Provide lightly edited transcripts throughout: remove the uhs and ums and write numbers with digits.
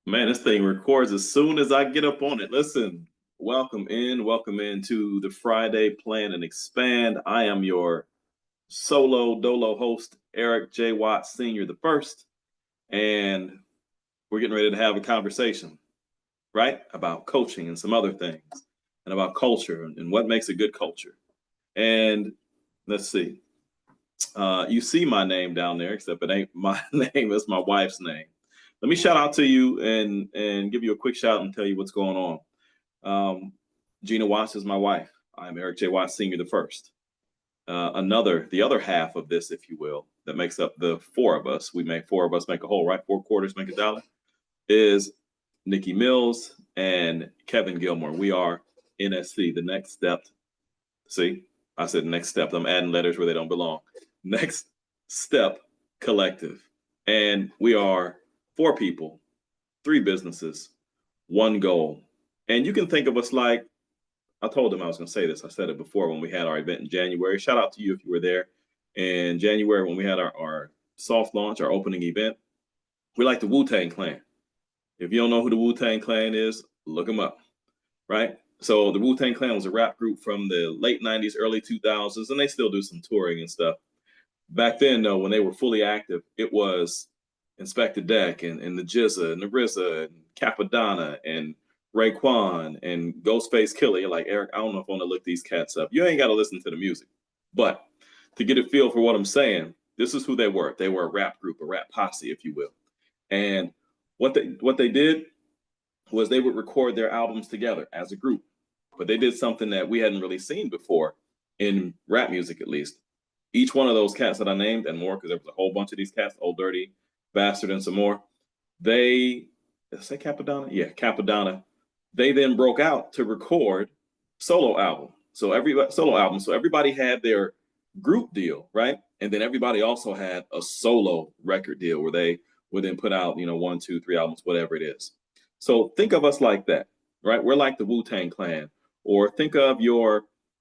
Man, this thing records as soon as I get up on it. Listen, welcome in to the Friday Plan and Expand. I am your solo dolo host, Eric J. Watt Sr. the first, and we're getting ready to have a conversation, right? About coaching and some other things, and about culture and what makes a good culture. And let's see, you see my name down there, except it ain't my name, it's my wife's name. Let me shout out to you and give you a quick shout and tell you what's going on. Um, Gina Watts is my wife. I'm Eric J. Watts Sr. the first. The other half of this, if you will, that makes up the four of us. We make four of us make a whole, right? Four quarters make a dollar. Is Nikki Mills and Kevin Gilmore. We are NSC, the next step. See, I said next step. I'm adding letters where they don't belong. Next Step Collective. And we are four people, three businesses, one goal. And you can think of us like, I told them I was going to say this. I said it before when we had our event in January. Shout out to you if you were there in January when we had our soft launch, our opening event. We like the Wu-Tang Clan. If you don't know who the Wu-Tang Clan is, look them up, right? So the Wu-Tang Clan was a rap group from the late 90s, early 2000s, and they still do some touring and stuff. Back then, though, when they were fully active, it was Inspector Deck and the Jizza and the RZA and Capadonna and Raekwon and Ghostface Killah. You're like, Eric, I don't know if I want to look these cats up. You ain't got to listen to the music. But to get a feel for what I'm saying, this is who they were. They were a rap group, a rap posse, if you will. And what they did was they would record their albums together as a group. But they did something that we hadn't really seen before in rap music, at least. Each one of those cats that I named and more, because there was a whole bunch of these cats, Old Dirty, Bastard, and some more. Did I say Capadonna? Yeah, Capadonna. They then broke out to record solo album. So everybody had their group deal, right? And then everybody also had a solo record deal where they would then put out, one, two, three albums, whatever it is. So think of us like that, right? We're like the Wu-Tang Clan. Or think of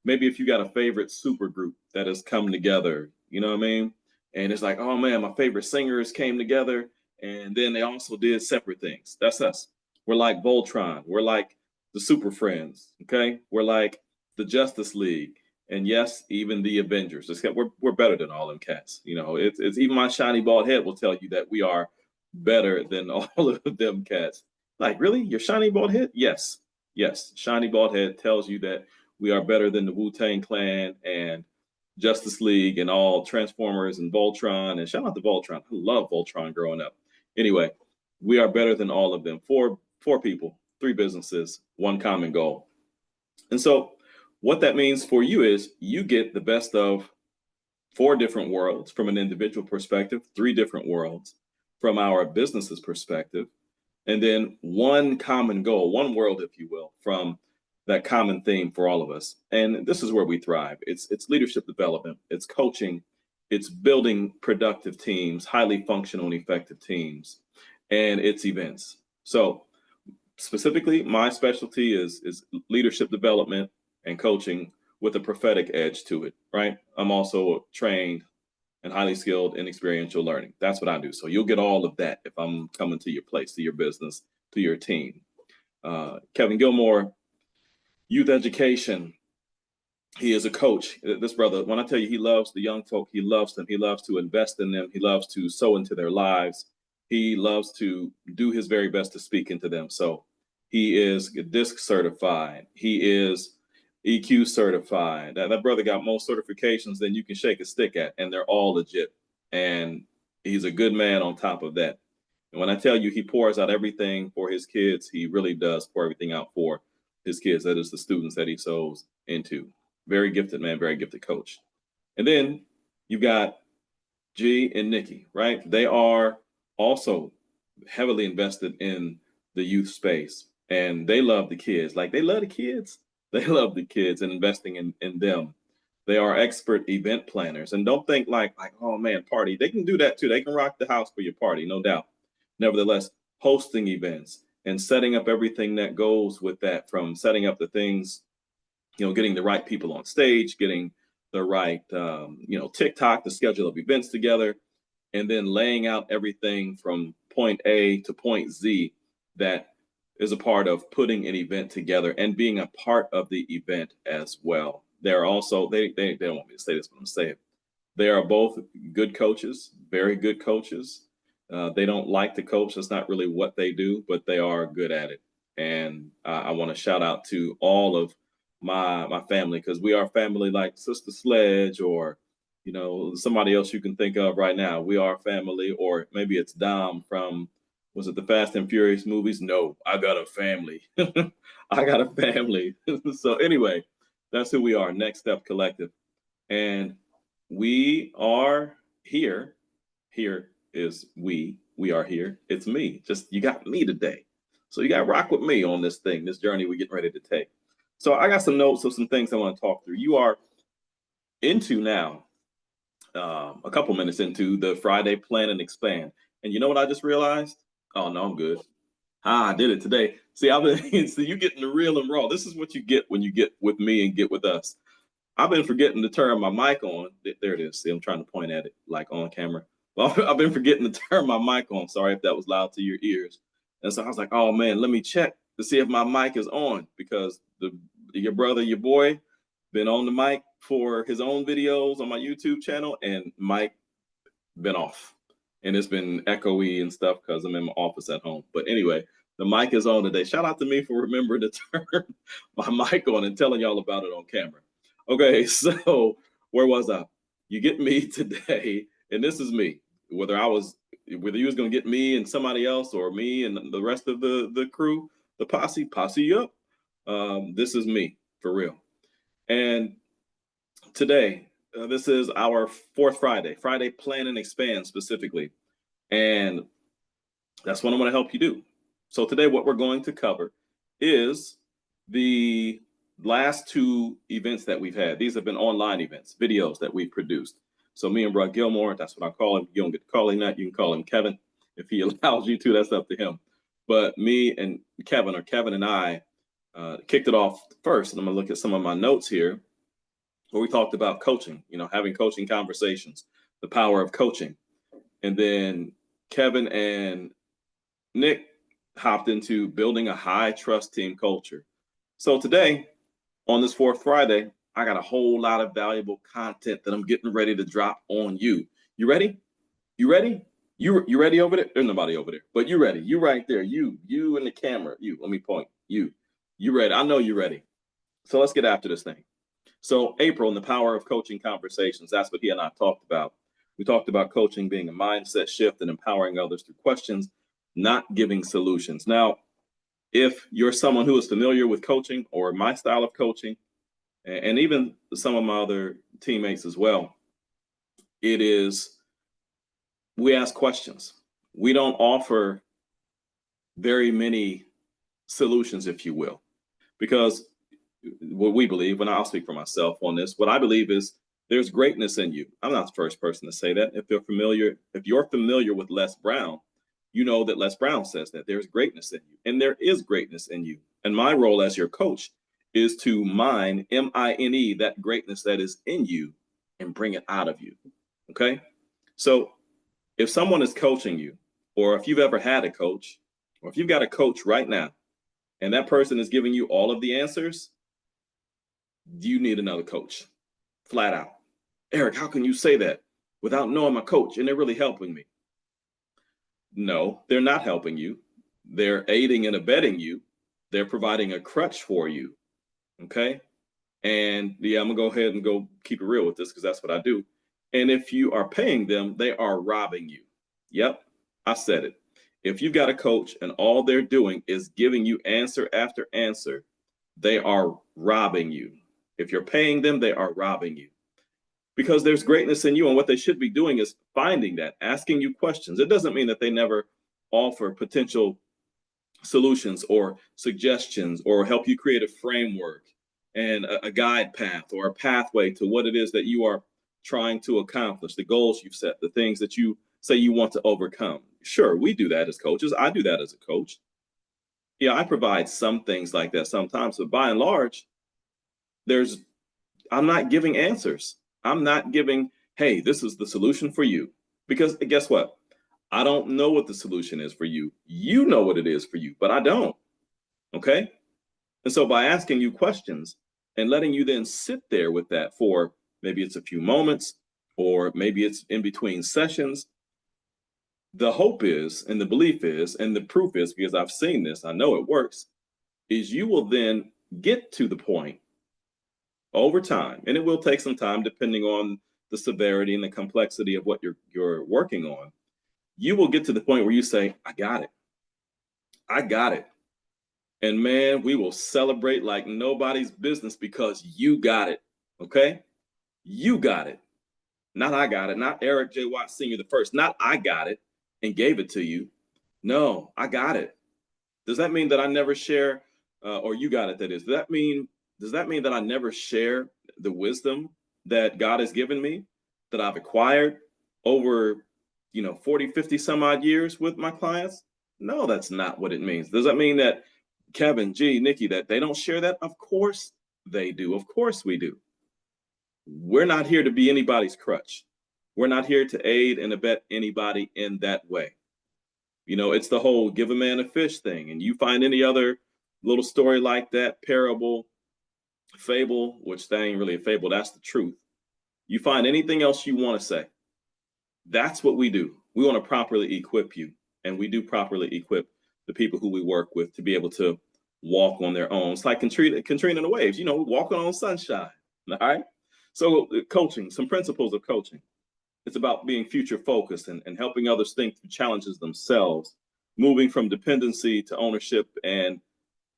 maybe if you got a favorite super group that has come together, you know what I mean? And it's like, oh man, my favorite singers came together and then they also did separate things. That's us. We're like Voltron. We're like the Super Friends. Okay. We're like the Justice League. And yes, even the Avengers. We're better than all them cats. It's even my shiny bald head will tell you that we are better than all of them cats. Like, really? Your shiny bald head? Yes. Yes. Shiny bald head tells you that we are better than the Wu-Tang Clan and Justice League and all Transformers and Voltron. And shout out to Voltron. I love Voltron growing up. Anyway, we are better than all of them. Four people, three businesses, one common goal. And so what that means for you is you get the best of four different worlds from an individual perspective, three different worlds from our business's perspective, and then one common goal, one world, if you will, from that common theme for all of us. And this is where we thrive. It's leadership development, it's coaching, it's building productive teams, highly functional and effective teams, and it's events. So specifically, my specialty is leadership development and coaching with a prophetic edge to it, right? I'm also trained and highly skilled in experiential learning. That's what I do. So you'll get all of that if I'm coming to your place, to your business, to your team. Kevin Gilmore, youth education. He is a coach. This brother, when I tell you he loves the young folk, he loves them. He loves to invest in them. He loves to sow into their lives. He loves to do his very best to speak into them. So he is DISC certified. He is EQ certified. That brother got more certifications than you can shake a stick at, and they're all legit. And he's a good man on top of that. And when I tell you he pours out everything for his kids, he really does pour everything out for his kids. That is the students that he sows into. Very gifted man, very gifted coach. And then you've got G and Nikki, right? They are also heavily invested in the youth space, and they love the kids. Like, they love the kids. They love the kids and investing in them. They are expert event planners. And don't think like, oh man, party. They can do that too. They can rock the house for your party, no doubt. Nevertheless, hosting events and setting up everything that goes with that, from setting up the things, getting the right people on stage, getting the right, TikTok, the schedule of events together, and then laying out everything from point A to point Z that is a part of putting an event together and being a part of the event as well. They're also, they don't want me to say this, but I'm gonna say it. They are both good coaches, very good coaches. They don't like to coach. That's not really what they do, but they are good at it. And I want to shout out to all of my family, because we are family like Sister Sledge, or somebody else you can think of right now. We are family, or maybe it's Dom from, was it the Fast and Furious movies? No, I got a family. I got a family. So anyway, that's who we are. Next Step Collective. And we are here. Here is we. We are here. It's me. Just you got me today. So you got to rock with me on this thing, this journey we're getting ready to take. So I got some notes of some things I want to talk through. You are into now, a couple minutes into the Friday Plan and Expand. And you know what I just realized? Oh, no, I'm good. I did it today. See, I've been, so you getting the real and raw. This is what you get when you get with me and get with us. I've been forgetting to turn my mic on. There it is. See, I'm trying to point at it like on camera. Well, I've been forgetting to turn my mic on. Sorry if that was loud to your ears. And so I was like, oh man, let me check to see if my mic is on, because your brother, your boy, been on the mic for his own videos on my YouTube channel, and mic been off. And it's been echoey and stuff because I'm in my office at home. But anyway, the mic is on today. Shout out to me for remembering to turn my mic on and telling y'all about it on camera. Okay, so where was I? You get me today, and this is me. Whether you was gonna get me and somebody else, or me and the rest of the crew, the posse up. This is me for real. And today, this is our fourth Friday Plan and Expand specifically, and that's what I'm going to help you do. So today, what we're going to cover is the last two events that we've had. These have been online events, videos that we've produced. So me and Brad Gilmore, that's what I call him. You don't get to call him that. You can call him Kevin if he allows you to. That's up to him. But me and Kevin, or Kevin and I, kicked it off first. And I'm going to look at some of my notes here, where we talked about coaching, having coaching conversations, the power of coaching. And then Kevin and Nick hopped into building a high trust team culture. So today, on this fourth Friday, I got a whole lot of valuable content that I'm getting ready to drop on you. You ready? You ready? You ready over there? There's nobody over there, but you ready? You right there. You in the camera. You. Let me point. You ready? I know you're ready. So let's get after this thing. So April and the power of coaching conversations. That's what he and I talked about. We talked about coaching being a mindset shift and empowering others through questions, not giving solutions. Now, if you're someone who is familiar with coaching, or my style of coaching, and even some of my other teammates as well, it is, we ask questions. We don't offer very many solutions, if you will, because what we believe, and I'll speak for myself on this, what I believe is there's greatness in you. I'm not the first person to say that. If you're familiar with Les Brown, you know that Les Brown says that there's greatness in you, and there is greatness in you. And my role as your coach is to mine, M-I-N-E, that greatness that is in you and bring it out of you. Okay. So if someone is coaching you, or if you've ever had a coach, or if you've got a coach right now, and that person is giving you all of the answers, you need another coach, flat out. Eric, how can you say that without knowing my coach and they're really helping me? No, they're not helping you. They're aiding and abetting you. They're providing a crutch for you. Okay. And yeah, I'm gonna go ahead and go keep it real with this, because that's what I do. And if you are paying them, they are robbing you. Yep, I said it. If you've got a coach and all they're doing is giving you answer after answer, they are robbing you. If you're paying them, they are robbing you, because there's greatness in you. And what they should be doing is finding that, asking you questions. It doesn't mean that they never offer potential solutions or suggestions, or help you create a framework and a guide path, or a pathway to what it is that you are trying to accomplish, the goals you've set, the things that you say you want to overcome. Sure, we do that as coaches. I do that as a coach. Yeah, I provide some things like that sometimes, but by and large, I'm not giving answers. I'm not giving, hey, this is the solution for you. Because guess what? I don't know what the solution is for you. You know what it is for you, but I don't. Okay. And so by asking you questions and letting you then sit there with that for maybe it's a few moments or maybe it's in between sessions, the hope is and the belief is and the proof is, because I've seen this, I know it works, is you will then get to the point over time, and it will take some time depending on the severity and the complexity of what you're working on. You will get to the point where you say, I got it. I got it. And man, we will celebrate like nobody's business because you got it. Okay? You got it. Not I got it. Not Eric J. Watt Sr. the first. Not I got it and gave it to you. No, I got it. Does that mean that I never share, or you got it? That is. Does that mean that I never share the wisdom that God has given me, that I've acquired over, 40, 50 some odd years with my clients? No, that's not what it means. Does that mean that Kevin, G, Nikki, that they don't share that? Of course they do. Of course we do. We're not here to be anybody's crutch. We're not here to aid and abet anybody in that way. It's the whole give a man a fish thing. And you find any other little story like that, parable, fable, which that ain't really a fable, that's the truth. You find anything else you want to say. That's what we do. We want to properly equip you. And we do properly equip the people who we work with to be able to walk on their own. It's like Katrina and the waves, walking on sunshine. All right. So coaching, some principles of coaching. It's about being future focused and helping others think through challenges themselves, moving from dependency to ownership. And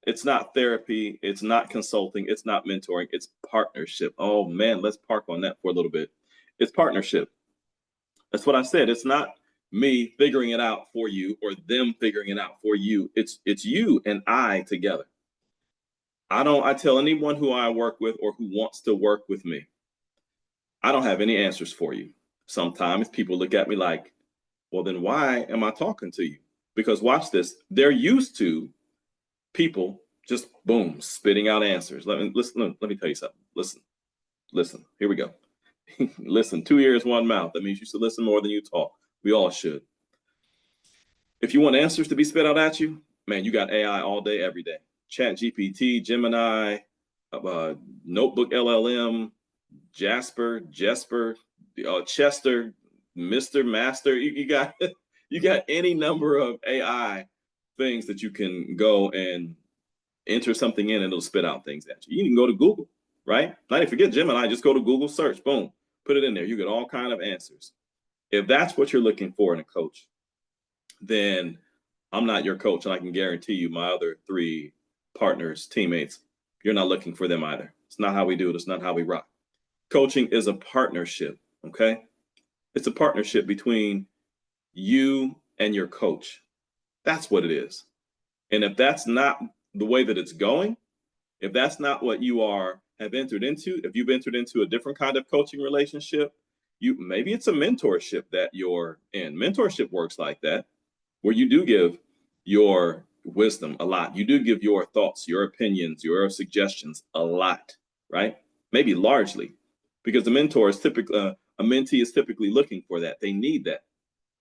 it's not therapy, it's not consulting, it's not mentoring, it's partnership. Oh man, let's park on that for a little bit. It's partnership. That's what I said. It's not me figuring it out for you or them figuring it out for you. It's you and I together. I tell anyone who I work with or who wants to work with me, I don't have any answers for you. Sometimes people look at me like, well, then why am I talking to you? Because watch this, they're used to people just boom, spitting out answers. Let me tell you something. Listen, here we go. Listen, 2 ears, 1 mouth. That means you should listen more than you talk. We all should. If you want answers to be spit out at you, man, you got AI all day, every day. Chat GPT, Gemini, Notebook LLM, Jasper, Chester, Mr. Master. You got you got any number of AI things that you can go and enter something in and it'll spit out things at you. You can go to Google, right? Not even forget Gemini, just go to Google search, boom, put it in there. You get all kind of answers. If that's what you're looking for in a coach, then I'm not your coach. And I can guarantee you my other 3 partners, teammates, you're not looking for them either. It's not how we do it. It's not how we rock. Coaching is a partnership, okay? It's a partnership between you and your coach. That's what it is. And if that's not the way that it's going, if that's not what you have entered into, if you've entered into a different kind of coaching relationship, maybe it's a mentorship that you're in. Mentorship works like that, where you do give your wisdom a lot. You do give your thoughts, your opinions, your suggestions a lot, right? Maybe largely, because the mentor is typically a mentee is typically looking for that. They need that,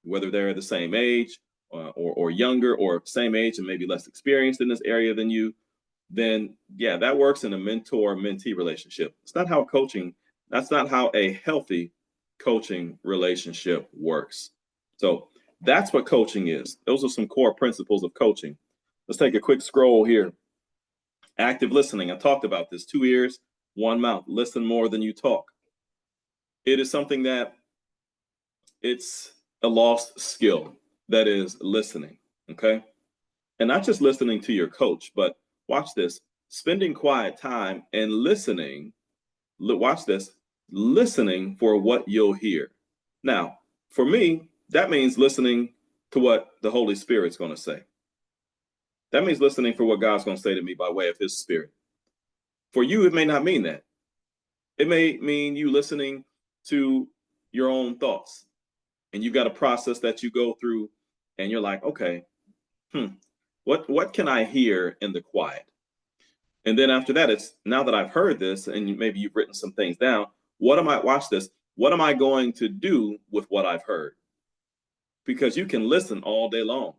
whether they're the same age or younger or same age and maybe less experienced in this area than you. Then yeah, that works in a mentor-mentee relationship. That's not how a healthy coaching relationship works. So that's what coaching is. Those are some core principles of coaching. Let's take a quick scroll here. Active listening. I talked about this. 2 ears, 1 mouth. Listen more than you talk. It is something that it's a lost skill, that is listening. Okay. And not just listening to your coach, but watch this, spending quiet time and listening. Watch this, listening for what you'll hear. Now, for me, that means listening to what the Holy Spirit's going to say. That means listening for what God's going to say to me by way of his Spirit. For you, it may not mean that. It may mean you listening to your own thoughts. And you've got a process that you go through and you're like, okay, what can I hear in the quiet? And then after that, it's now that I've heard this and maybe you've written some things down, watch this. What am I going to do with what I've heard? because you can listen all day long.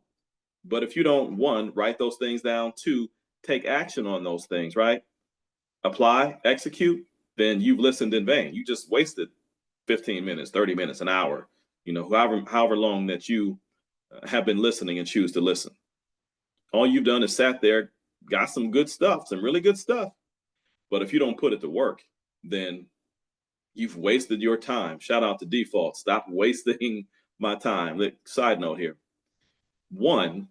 But if you don't, one, write those things down, two, take action on those things, right? Apply, execute, then you've listened in vain. You just wasted 15 minutes, 30 minutes, an hour, however long that you have been listening and choose to listen. All you've done is sat there, got some good stuff, some really good stuff. But if you don't put it to work, then you've wasted your time. Shout out to Default. Stop wasting my time. Side note here. One,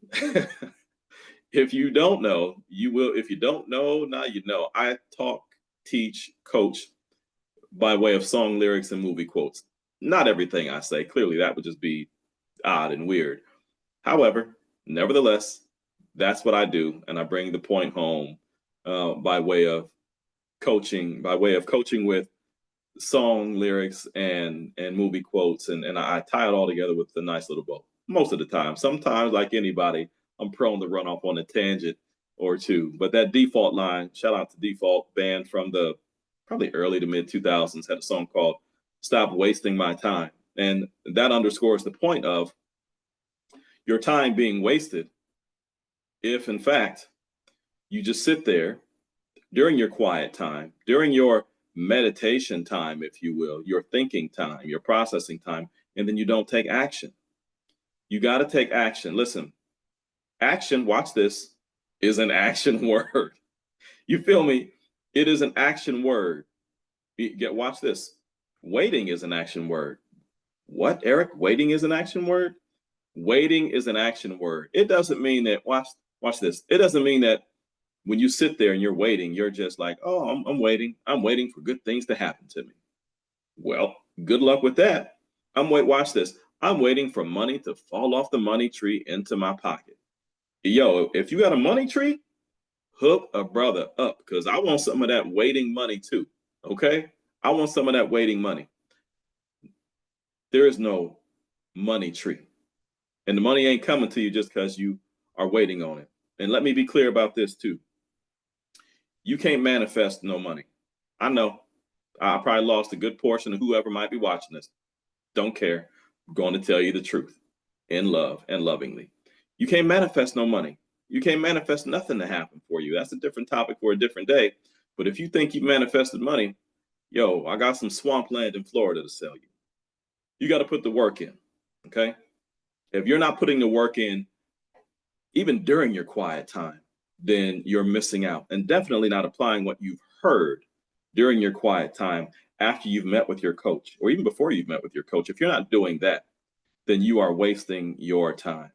if you don't know, you will. If you don't know, now you know. I talk, teach, coach by way of song lyrics and movie quotes. Not everything I say. Clearly, that would just be odd and weird. However, nevertheless, that's what I do, and I bring the point home by way of coaching with song lyrics and movie quotes, and I tie it all together with a nice little bow. Most of the time. Sometimes, like anybody, I'm prone to run off on a tangent or two. But that Default line, shout out to Default, band from the probably early to mid 2000s, had a song called "Stop Wasting My Time," and that underscores the point of your time being wasted if, in fact, you just sit there during your quiet time, during your meditation time, if you will, your thinking time, your processing time, and then you don't take action. You got to take action. Listen, action, watch this, is an action word. You feel me? It is an action word. Watch this. Waiting is an action word. What, Eric? Waiting is an action word? Waiting is an action word. It doesn't mean that, watch this. It doesn't mean that when you sit there and you're waiting, you're just like, oh, I'm waiting. I'm waiting for good things to happen to me. Well, good luck with that. Watch this. I'm waiting for money to fall off the money tree into my pocket. Yo, if you got a money tree, hook a brother up, because I want some of that waiting money too. Okay? I want some of that waiting money. There is no money tree. And the money ain't coming to you just because you are waiting on it. And let me be clear about this too. You can't manifest no money. I know. I probably lost a good portion of whoever might be watching this. Don't care. I'm going to tell you the truth in love and lovingly. You can't manifest no money. You can't manifest nothing to happen for you. That's a different topic for a different day. But if you think you've manifested money, yo, I got some swampland in Florida to sell you. You got to put the work in, okay? If you're not putting the work in, even during your quiet time, then you're missing out, and definitely not applying what you've heard during your quiet time after you've met with your coach, or even before you've met with your coach. If you're not doing that, then you are wasting your time.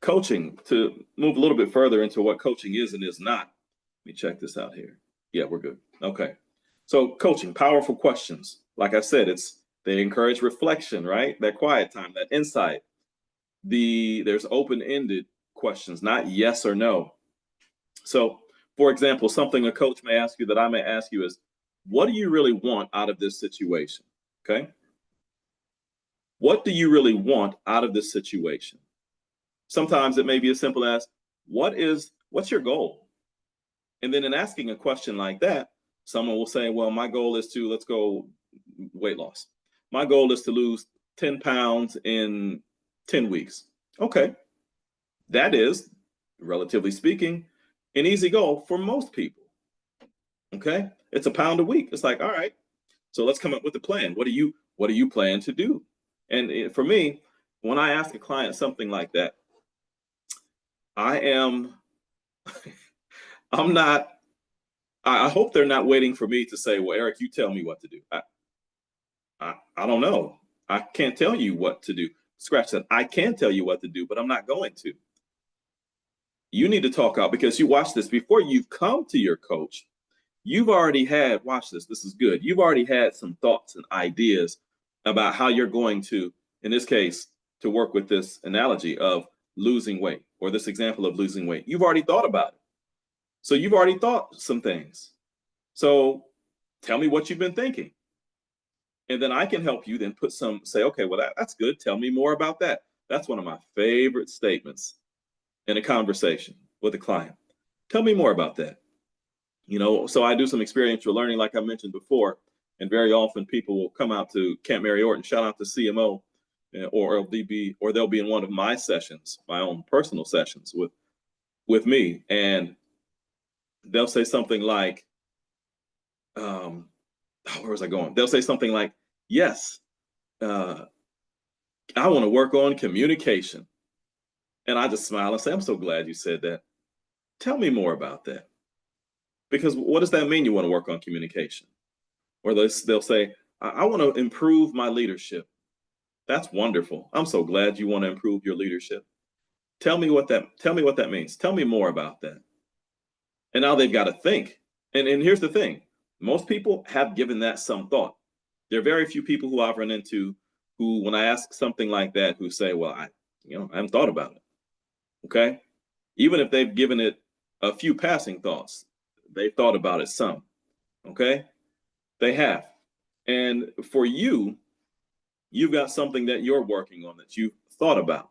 Coaching, to move a little bit further into what coaching is and is not. Let me check this out here. Yeah, we're good. Okay. So coaching, powerful questions. Like I said, they encourage reflection, right? That quiet time, that insight. There's open-ended questions, not yes or no. So, for example, something a coach may ask you that I may ask you is, what do you really want out of this situation? Okay. What do you really want out of this situation? Sometimes it may be as simple as, what's your goal? And then in asking a question like that, someone will say, well, my goal is to, let's go weight loss. My goal is to lose 10 pounds in 10 weeks. Okay. That is, relatively speaking, an easy goal for most people. Okay. It's £1 a week. It's like, all right, so let's come up with a plan. What do you plan to do? And for me, when I ask a client something like that, I hope they're not waiting for me to say, well, Eric, you tell me what to do. I don't know. I can't tell you what to do. Scratch that. I can tell you what to do, but I'm not going to. You need to talk out, because you watch this before you've come to your coach. You've already had, watch this. This is good. You've already had some thoughts and ideas about how you're going to, in this case, to work with this analogy of losing weight, or this example of losing weight. You've already thought about it. So you've already thought some things. So tell me what you've been thinking. And then I can help you then say, okay, well, that's good. Tell me more about that. That's one of my favorite statements in a conversation with a client. Tell me more about that. So I do some experiential learning, like I mentioned before, and very often people will come out to Camp Mary Orton. Shout out to CMO, or they'll be in one of my sessions, my own personal sessions with me, and they'll say something like, where was I going? They'll say something like, yes, uh, I want to work on communication. And I just smile and say, I'm so glad you said that. Tell me more about that. Because what does that mean, you want to work on communication? Or they'll say, I want to improve my leadership. That's wonderful. I'm so glad you want to improve your leadership. Tell me what that means. Tell me more about that. And now they've got to think. And here's the thing. Most people have given that some thought. There are very few people who I've run into who, when I ask something like that, who say, well, I haven't thought about it. Okay. Even if they've given it a few passing thoughts, they've thought about it some. Okay. They have. And for you, you've got something that you're working on that you've thought about.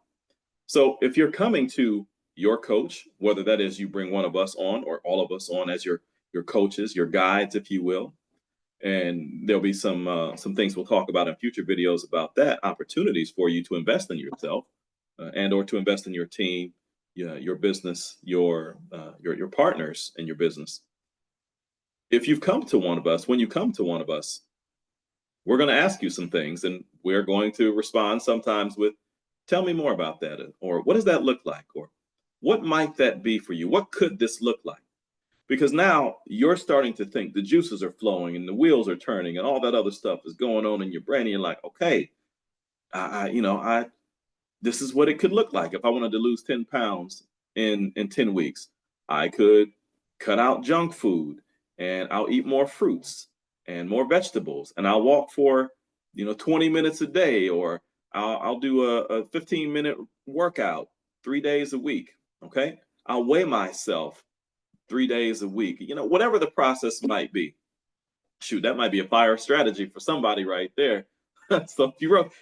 So if you're coming to your coach, whether that is you bring one of us on or all of us on as your coaches, your guides, if you will, and there'll be some things we'll talk about in future videos about that, opportunities for you to invest in yourself and or to invest in your team, your business, your partners in your business. If you've come to one of us, when you come to one of us, we're going to ask you some things, and we're going to respond sometimes with, tell me more about that, or what does that look like, or what might that be for you? What could this look like? Because now you're starting to think, the juices are flowing and the wheels are turning and all that other stuff is going on in your brain. And you're like, okay, this is what it could look like. If I wanted to lose 10 pounds in 10 weeks, I could cut out junk food, and I'll eat more fruits and more vegetables, and I'll walk for 20 minutes a day, or I'll do a 15-minute workout 3 days a week. Okay, I'll weigh myself 3 days a week. Whatever the process might be. Shoot, that might be a fire strategy for somebody right there. So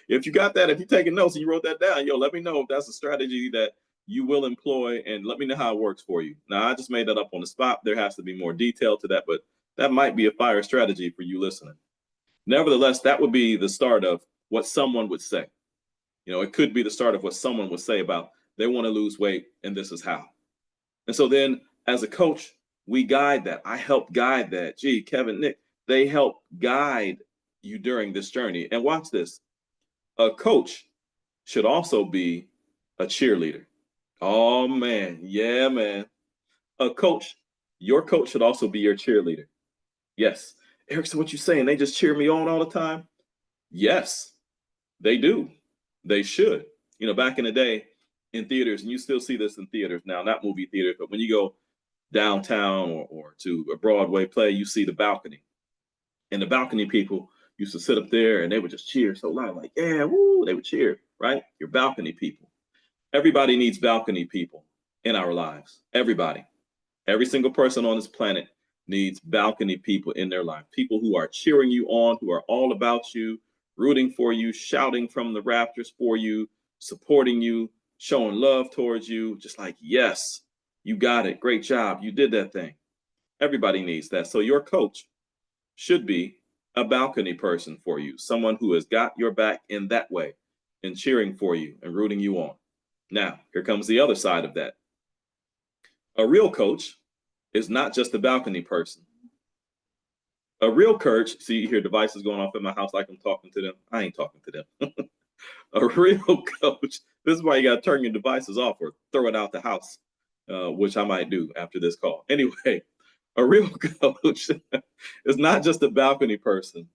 if you got that, if you're taking notes and you wrote that down, let me know if that's a strategy that you will employ, and let me know how it works for you. Now, I just made that up on the spot. There has to be more detail to that, but that might be a fire strategy for you listening. Nevertheless, that would be the start of what someone would say. It could be the start of what someone would say about they want to lose weight and this is how. And so then as a coach, we guide that. I help guide that. Gee, Kevin, Nick, they help guide you during this journey. And watch this. A coach should also be a cheerleader. Oh, man. Yeah, man. Your coach should also be your cheerleader. Yes. Eric, so what you saying? They just cheer me on all the time? Yes, they do. They should. Back in the day in theaters, and you still see this in theaters now, not movie theaters, but when you go downtown or to a Broadway play, you see the balcony. And the balcony people used to sit up there and they would just cheer so loud, like, yeah, woo, they would cheer, right? Your balcony people. Everybody needs balcony people in our lives. Everybody. Every single person on this planet needs balcony people in their life. People who are cheering you on, who are all about you, rooting for you, shouting from the rafters for you, supporting you, showing love towards you, just like, yes, you got it. Great job. You did that thing. Everybody needs that. So your coach should be a balcony person for you, someone who has got your back in that way and cheering for you and rooting you on. Now, here comes the other side of that. A real coach is not just a balcony person. A real coach, see, you hear devices going off in my house like I'm talking to them. I ain't talking to them. A real coach, this is why you got to turn your devices off or throw it out the house, which I might do after this call. Anyway, a real coach is not just a balcony person.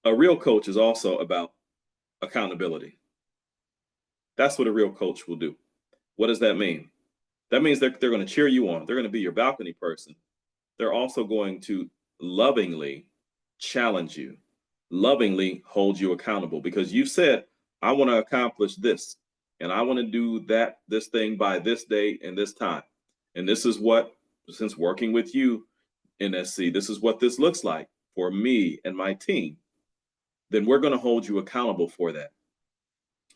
A real coach is also about accountability. That's what a real coach will do. What does that mean? That means they're going to cheer you on. They're going to be your balcony person. They're also going to lovingly challenge you, lovingly hold you accountable, because you said, I want to accomplish this, and I want to do this thing by this date and this time. And this is what, since working with you, NSC, this is what this looks like for me and my team. Then we're going to hold you accountable for that.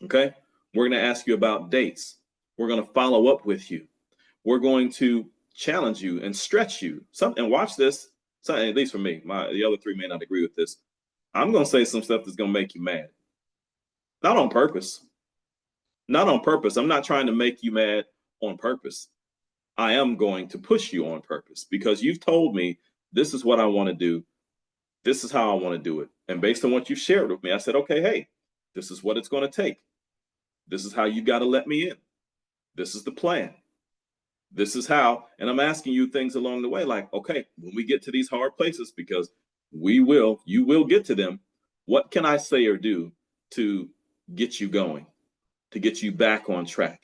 Okay? We're going to ask you about dates. We're going to follow up with you. We're going to challenge you and stretch you. And watch this. At least for me, the other three may not agree with this. I'm going to say some stuff that's going to make you mad. Not on purpose. Not on purpose. I'm not trying to make you mad on purpose. I am going to push you on purpose because you've told me this is what I want to do. This is how I want to do it. And based on what you shared with me, I said, okay, hey, this is what it's going to take. This is how you got to let me in. This is the plan. This is how. And I'm asking you things along the way, like, okay, when we get to these hard places, because you will get to them, what can I say or do to get you going, to get you back on track?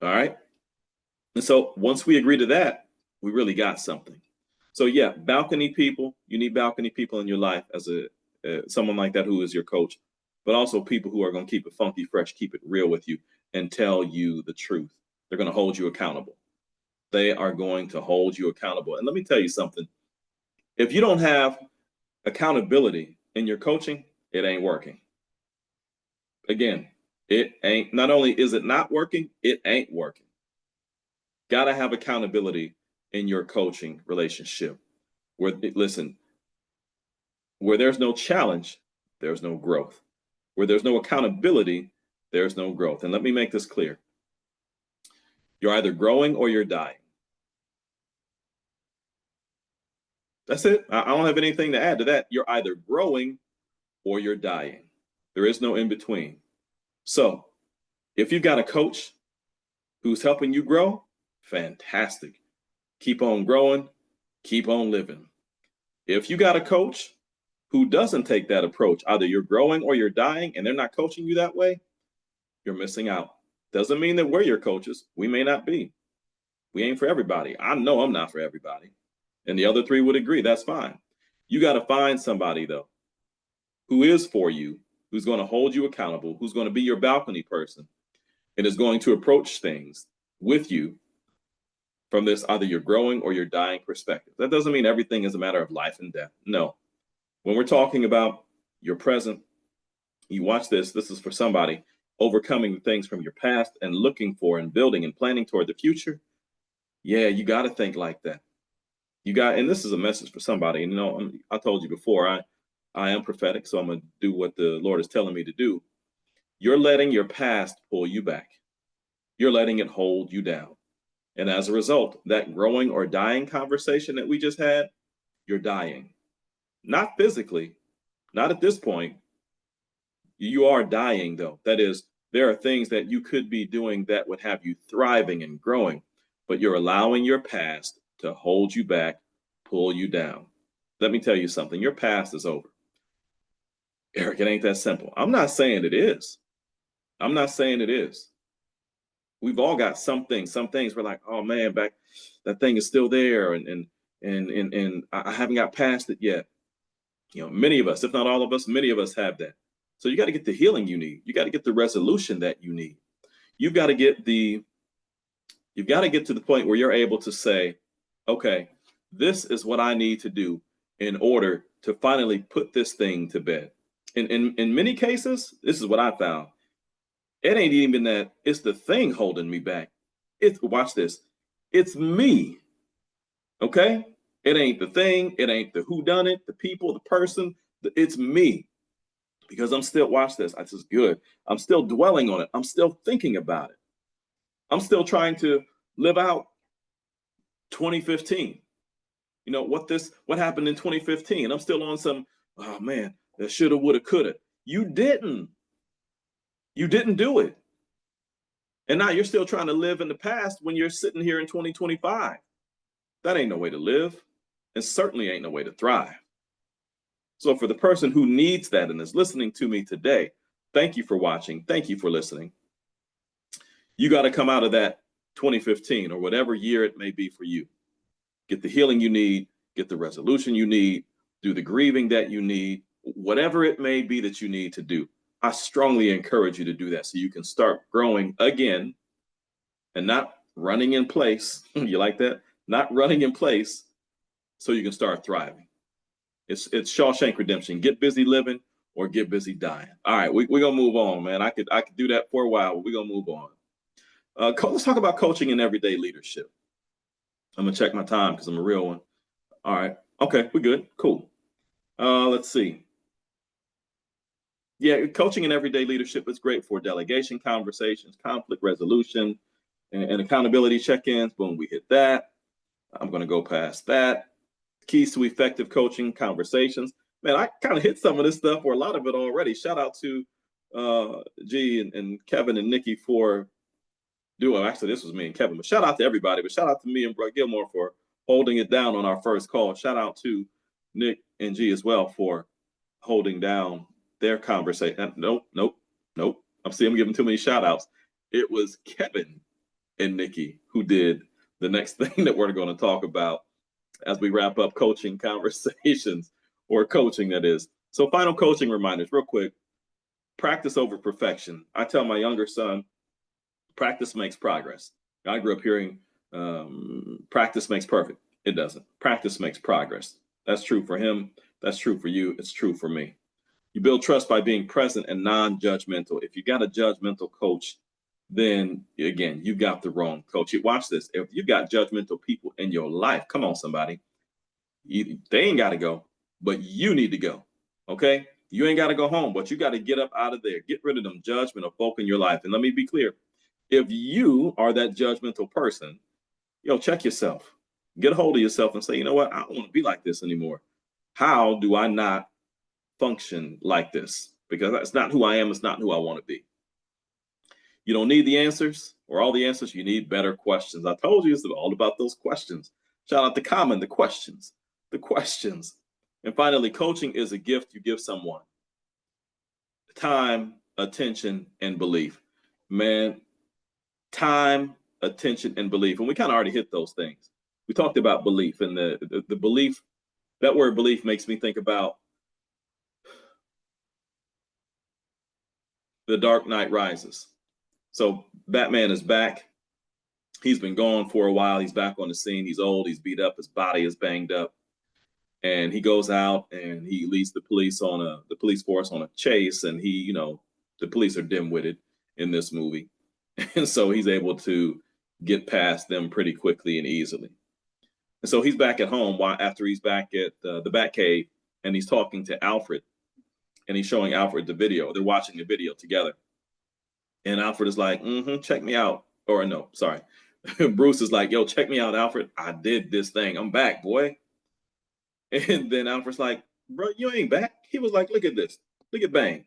All right. And so once we agree to that, we really got something. So yeah, balcony people, you need balcony people in your life as a someone like that who is your coach, but also people who are going to keep it funky, fresh, keep it real with you and tell you the truth. They're going to hold you accountable. They are going to hold you accountable. And let me tell you something. If you don't have accountability in your coaching, it ain't working. Again, it ain't, not only is it not working, it ain't working. Got to have accountability in your coaching relationship. Listen, where there's no challenge, there's no growth. Where there's no accountability, there's no growth. And let me make this clear. You're either growing or you're dying. That's it. I don't have anything to add to that. You're either growing or you're dying. There is no in between. So if you've got a coach who's helping you grow, fantastic. Keep on growing, keep on living. If you got a coach who doesn't take that approach, either you're growing or you're dying, and they're not coaching you that way, you're missing out. Doesn't mean that we're your coaches. We may not be. We ain't for everybody. I know I'm not for everybody. And the other three would agree. That's fine. You got to find somebody, though, who is for you, who's going to hold you accountable, who's going to be your balcony person, and is going to approach things with you from this either you're growing or you're dying perspective. That doesn't mean everything is a matter of life and death. No. When we're talking about your present, you watch this. This is for somebody overcoming the things from your past and looking for and building and planning toward the future. Yeah, you got to think like that. And this is a message for somebody. And, I told you before, I am prophetic, so I'm going to do what the Lord is telling me to do. You're letting your past pull you back. You're letting it hold you down. And as a result, that growing or dying conversation that we just had, you're dying. Not physically, not at this point. You are dying, though. That is, there are things that you could be doing that would have you thriving and growing, but you're allowing your past to hold you back, pull you down. Let me tell you something. Your past is over. Eric, it ain't that simple. I'm not saying it is. I'm not saying it is. We've all got some things we're like, oh man, back that thing is still there, and I haven't got past it yet. Many of us, if not all of us, many of us have that. So you got to get the healing you need. You got to get the resolution that you need. You've got to get to the point where you're able to say, okay, this is what I need to do in order to finally put this thing to bed. In many cases, this is what I found. It ain't even that it's the thing holding me back. Watch this. It's me. Okay? It ain't the thing. It ain't the whodunit, the people, the person. It's me. Because I'm still, watch this. This is good. I'm still dwelling on it. I'm still thinking about it. I'm still trying to live out 2015. What happened in 2015? I'm still on some, oh man, that shoulda, woulda, coulda. You didn't do it. And now you're still trying to live in the past when you're sitting here in 2025. That ain't no way to live, and certainly ain't no way to thrive. So for the person who needs that and is listening to me today, thank you for watching. Thank you for listening. You got to come out of that 2015 or whatever year it may be for you. Get the healing you need, get the resolution you need, do the grieving that you need, whatever it may be that you need to do. I strongly encourage you to do that so you can start growing again and not running in place. You like that? Not running in place so you can start thriving. It's Shawshank Redemption. Get busy living or get busy dying. All right, we're going to move on, man. I could do that for a while, but we're going to move on. Let's talk about coaching and everyday leadership. I'm going to check my time because I'm a real one. All right. Okay, we're good. Cool. Let's see. Yeah, coaching in everyday leadership is great for delegation conversations, conflict resolution, and accountability check-ins. Boom, we hit that. I'm going to go past that. Keys to effective coaching conversations. Man, I kind of hit some of this stuff or a lot of it already. Shout out to G and Kevin and Nikki for doing. Actually, this was me and Kevin, but shout out to everybody. But shout out to me and Brett Gilmore for holding it down on our first call. Shout out to Nick and G as well for holding down their conversation. Nope. I'm giving too many shout outs. It was Kevin and Nikki who did the next thing that we're going to talk about as we wrap up coaching conversations, or coaching, that is. So final coaching reminders real quick. Practice over perfection. I tell my younger son, practice makes progress. I grew up hearing practice makes perfect. It doesn't. Practice makes progress. That's true for him. That's true for you. It's true for me. You build trust by being present and non-judgmental. If you got a judgmental coach, then again, you got the wrong coach. Watch this. If you got judgmental people in your life, come on, somebody. They ain't got to go, but you need to go. Okay? You ain't got to go home, but you got to get up out of there. Get rid of them judgmental folk in your life. And let me be clear. If you are that judgmental person, check yourself. Get a hold of yourself and say, you know what? I don't want to be like this anymore. How do I not function like this? Because that's not who I am. It's not who I want to be. You don't need the answers or all the answers. You need better questions. I told you it's all about those questions. Shout out to Common, the questions. And finally, coaching is a gift you give someone. Time, attention, and belief. Man, time, attention, and belief. And we kind of already hit those things. We talked about belief, and the belief, that word belief makes me think about The Dark Knight Rises. So Batman is back. He's been gone for a while. He's back on the scene. He's old. He's beat up. His body is banged up. And he goes out and he leads the police force on a chase. And the police are dim-witted in this movie. And so he's able to get past them pretty quickly and easily. And so he's back at home after he's back at the Batcave, and he's talking to Alfred, and he's showing Alfred the video. They're watching the video together. And Alfred is like, check me out. Or no, sorry. Bruce is like, yo, check me out, Alfred. I did this thing. I'm back, boy. And then Alfred's like, bro, you ain't back. He was like, look at this. Look at Bane.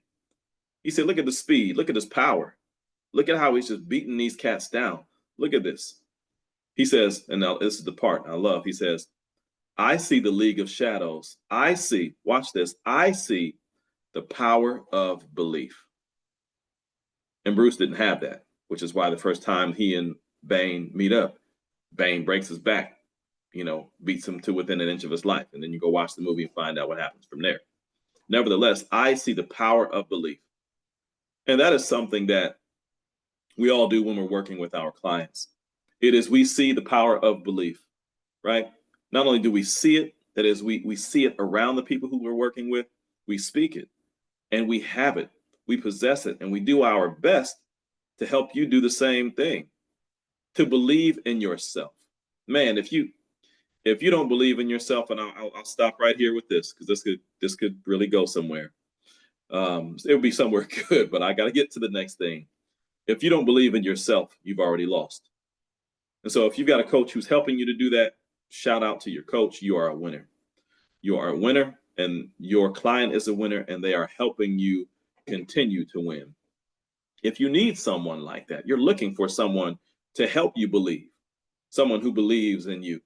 He said, look at the speed. Look at his power. Look at how he's just beating these cats down. Look at this. He says, and now this is the part I love. He says, I see the League of Shadows. Watch this. I see the power of belief. And Bruce didn't have that, which is why the first time he and Bane meet up, Bane breaks his back, beats him to within an inch of his life. And then you go watch the movie and find out what happens from there. Nevertheless, I see the power of belief. And that is something that we all do when we're working with our clients. It is, we see the power of belief, right? Not only do we see it, that is, we see it around the people who we're working with, we speak it, and we have it, we possess it, and we do our best to help you do the same thing, to believe in yourself. Man, if you don't believe in yourself, and I'll stop right here with this, because this could really go somewhere. It would be somewhere good, but I got to get to the next thing. If you don't believe in yourself, you've already lost. And so if you've got a coach who's helping you to do that, shout out to your coach. You are a winner. You are a winner, and your client is a winner, and they are helping you continue to win. If you need someone like that, you're looking for someone to help you believe, someone who believes in you,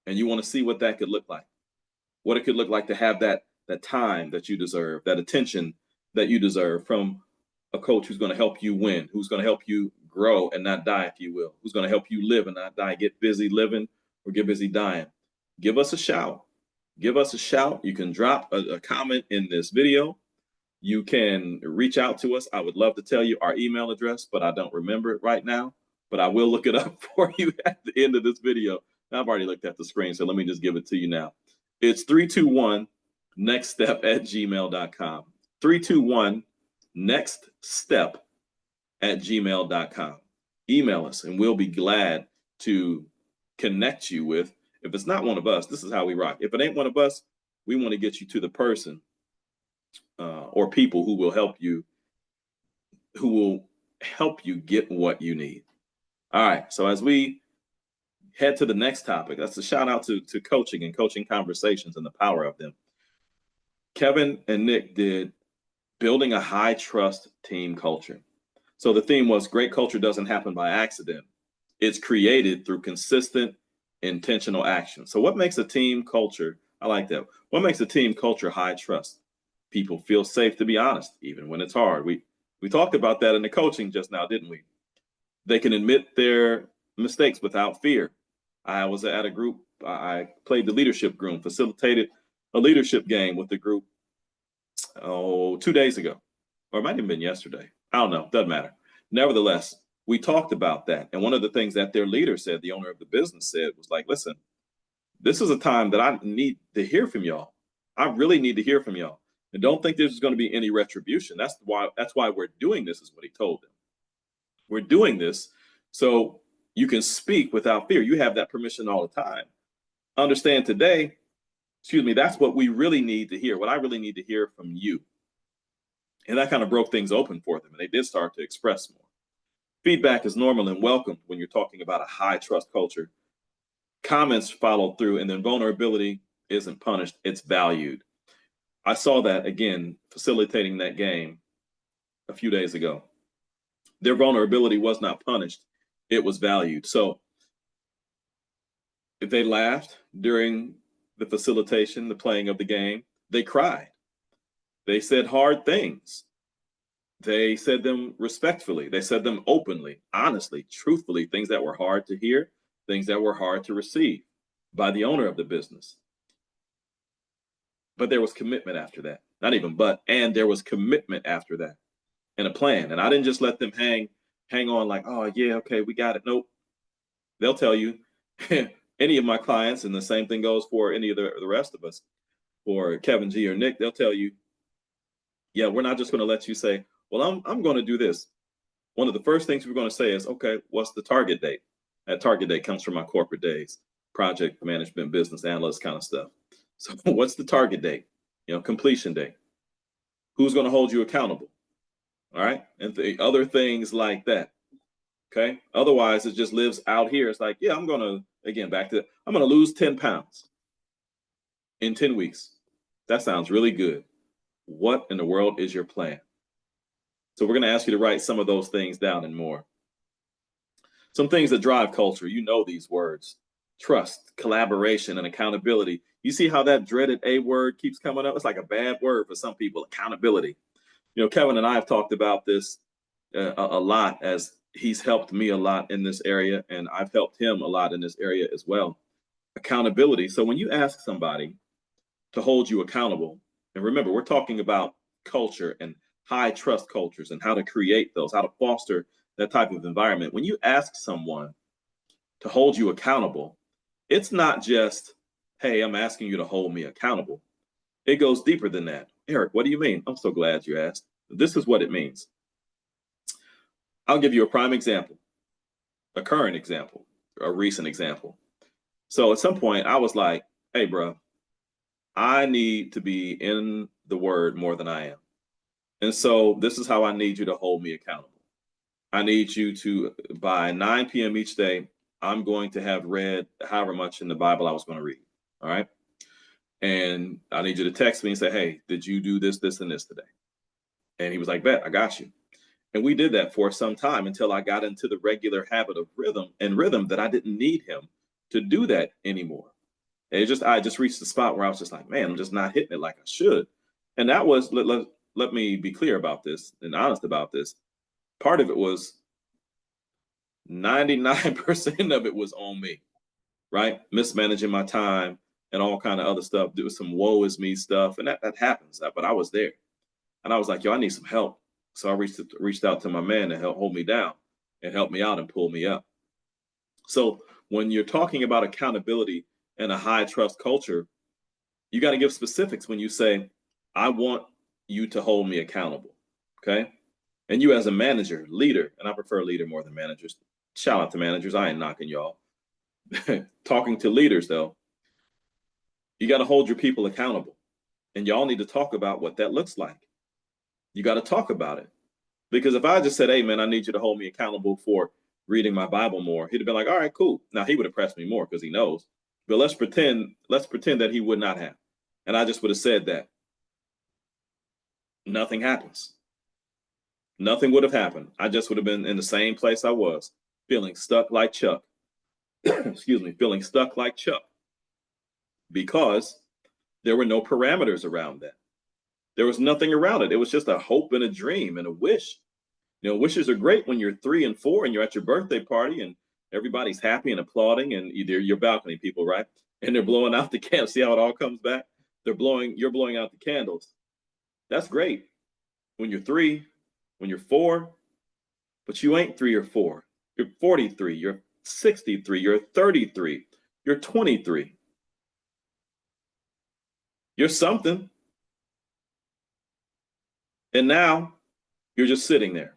and you want to see what that could look like, what it could look like to have that time that you deserve, that attention that you deserve from a coach who's going to help you win, who's going to help you grow and not die, if you will, who's going to help you live and not die, get busy living or get busy dying. Give us a shout. Give us a shout. You can drop a comment in this video. You can reach out to us. I would love to tell you our email address, but I don't remember it right now, but I will look it up for you at the end of this video. I've already looked at the screen, so let me just give it to you now. It's 321nextstep@gmail.com. 321nextstep@gmail.com. Email us, and we'll be glad to connect you with. If it's not one of us, this is how we rock. If it ain't one of us, we want to get you to the person or people who will help you get what you need. All right. So as we head to the next topic, that's a shout out to coaching and coaching conversations and the power of them. Kevin and Nick did building a high trust team culture. So the theme was great culture doesn't happen by accident. It's created through consistent, intentional action. So what makes a team culture? I like that. What makes a team culture high trust? People feel safe to be honest, even when it's hard. We talked about that in the coaching just now, didn't we? They can admit their mistakes without fear. I was at a group. I played the leadership group, facilitated a leadership game with the group 2 days ago, or it might have been yesterday. I don't know. Doesn't matter. Nevertheless, we talked about that. And one of the things that their leader said, the owner of the business said, was like, listen, this is a time that I need to hear from y'all. I really need to hear from y'all. And don't think there's going to be any retribution. That's why we're doing this, is what he told them. We're doing this so you can speak without fear. You have that permission all the time. Understand today, that's what we really need to hear. What I really need to hear from you. And that kind of broke things open for them. And they did start to express more. Feedback is normal and welcomed when you're talking about a high trust culture. Comments followed through, and then vulnerability isn't punished, it's valued. I saw that again, facilitating that game a few days ago. Their vulnerability was not punished, it was valued. So if they laughed during the facilitation, the playing of the game, they cried. They said hard things. They said them respectfully. They said them openly, honestly, truthfully, things that were hard to hear, things that were hard to receive by the owner of the business. But there was commitment after that. Not even but, and there was commitment after that and a plan. And I didn't just let them hang on like, oh, yeah, okay, we got it. Nope. They'll tell you, any of my clients, and the same thing goes for any of the rest of us, or Kevin G or Nick, they'll tell you, yeah, we're not just going to let you say, well, I'm going to do this. One of the first things we're going to say is, okay, what's the target date? That target date comes from my corporate days, project management, business analyst kind of stuff. So what's the target date? Completion date. Who's going to hold you accountable? All right. And the other things like that. Okay. Otherwise, it just lives out here. It's like, yeah, I'm going to lose 10 pounds in 10 weeks. That sounds really good. What in the world is your plan? So we're going to ask you to write some of those things down and more. Some things that drive culture. These words: trust, collaboration, and accountability. You see how that dreaded A word keeps coming up? It's like a bad word for some people, accountability. Kevin and I have talked about this a lot, as he's helped me a lot in this area, and I've helped him a lot in this area as well. Accountability. So when you ask somebody to hold you accountable, and remember, we're talking about culture and high trust cultures and how to create those, how to foster that type of environment. When you ask someone to hold you accountable, it's not just, hey, I'm asking you to hold me accountable. It goes deeper than that. Eric, what do you mean? I'm so glad you asked. This is what it means. I'll give you a prime example, a current example, a recent example. So at some point I was like, hey, bro, I need to be in the word more than I am. And so this is how I need you to hold me accountable. I need you to, by 9 p.m. each day, I'm going to have read however much in the Bible I was going to read. All right. And I need you to text me and say, hey, did you do this, this, and this today? And he was like, bet, I got you. And we did that for some time until I got into the regular habit of rhythm that I didn't need him to do that anymore. And I just reached the spot where I was just like, man, I'm just not hitting it like I should. And that was, let me be clear about this and honest about this. Part of it was 99% of it was on me, right? Mismanaging my time and all kind of other stuff. There was some woe is me stuff, and that happens. But I was there, and I was like, yo, I need some help. So I reached out to my man to help hold me down and help me out and pull me up. So when you're talking about accountability and a high trust culture, you got to give specifics when you say, I want you to hold me accountable. Okay. And you as a manager, leader, and I prefer leader more than managers. Shout out to managers. I ain't knocking y'all. Talking to leaders, though, you got to hold your people accountable. And y'all need to talk about what that looks like. You got to talk about it. Because if I just said, hey, man, I need you to hold me accountable for reading my Bible more, he'd have been like, all right, cool. Now he would have pressed me more because he knows. But let's pretend that he would not have. And I just would have said that. Nothing happens. Nothing would have happened. I just would have been in the same place I was, feeling stuck like Chuck. Excuse me, feeling stuck like Chuck because there were no parameters around that. There was nothing around it. It was just a hope and a dream and a wish. Wishes are great when you're 3 and 4 and you're at your birthday party and everybody's happy and applauding and either your balcony people, right? And they're blowing out the candles. See how it all comes back? You're blowing out the candles. That's great when you're 3, when you're 4, but you ain't 3 or 4. You're 43, you're 63, you're 33, you're 23. You're something. And now you're just sitting there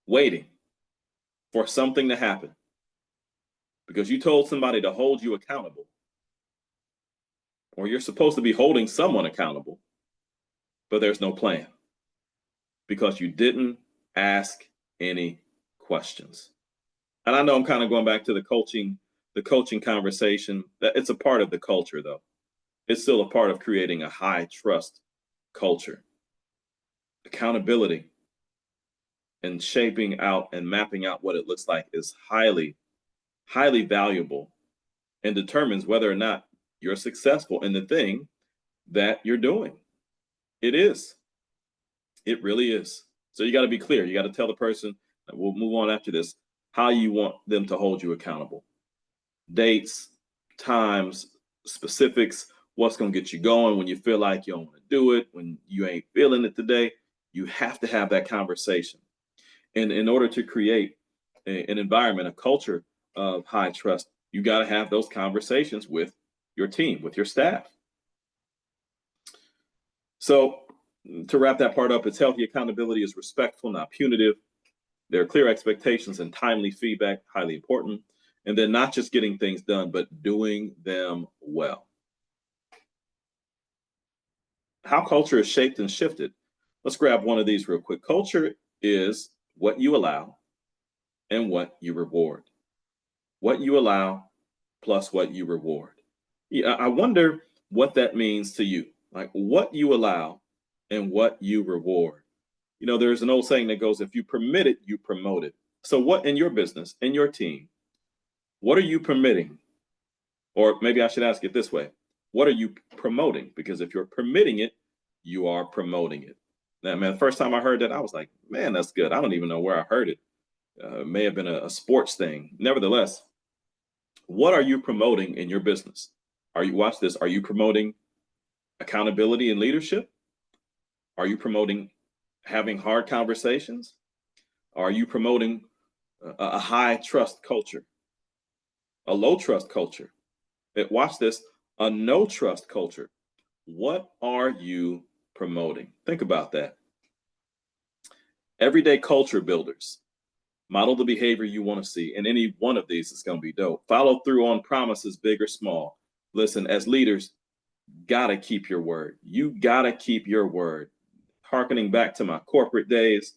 waiting for something to happen because you told somebody to hold you accountable, or you're supposed to be holding someone accountable, but there's no plan because you didn't ask any questions. And I know I'm kind of going back to the coaching conversation. That it's a part of the culture, though. It's still a part of creating a high trust culture. Accountability and shaping out and mapping out what it looks like is highly, highly valuable and determines whether or not you're successful in the thing that you're doing. It is. It really is. So you got to be clear. You got to tell the person, and we'll move on after this, how you want them to hold you accountable. Dates, times, specifics, what's going to get you going when you feel like you don't want to do it, when you ain't feeling it today. You have to have that conversation. And in order to create an environment, a culture of high trust, you got to have those conversations with your team, with your staff. So to wrap that part up, it's healthy accountability is respectful, not punitive. There are clear expectations and timely feedback, highly important. And then not just getting things done, but doing them well. How culture is shaped and shifted. Let's grab one of these real quick. Culture is what you allow and what you reward. What you allow plus what you reward. Yeah, I wonder what that means to you. Like what you allow and what you reward. There's an old saying that goes, if you permit it, you promote it. So what in your business, in your team, what are you permitting? Or maybe I should ask it this way. What are you promoting? Because if you're permitting it, you are promoting it. Now, man, the first time I heard that, I was like, man, that's good. I don't even know where I heard it. It may have been a sports thing. Nevertheless, what are you promoting in your business? Watch this. Are you promoting accountability and leadership? Are you promoting having hard conversations? Are you promoting a high trust culture? A low trust culture? Watch this. A no trust culture. What are you promoting? Think about that. Everyday culture builders. Model the behavior you want to see. And any one of these is going to be dope. Follow through on promises, big or small. Listen, as leaders, gotta keep your word. You gotta keep your word. Harkening back to my corporate days,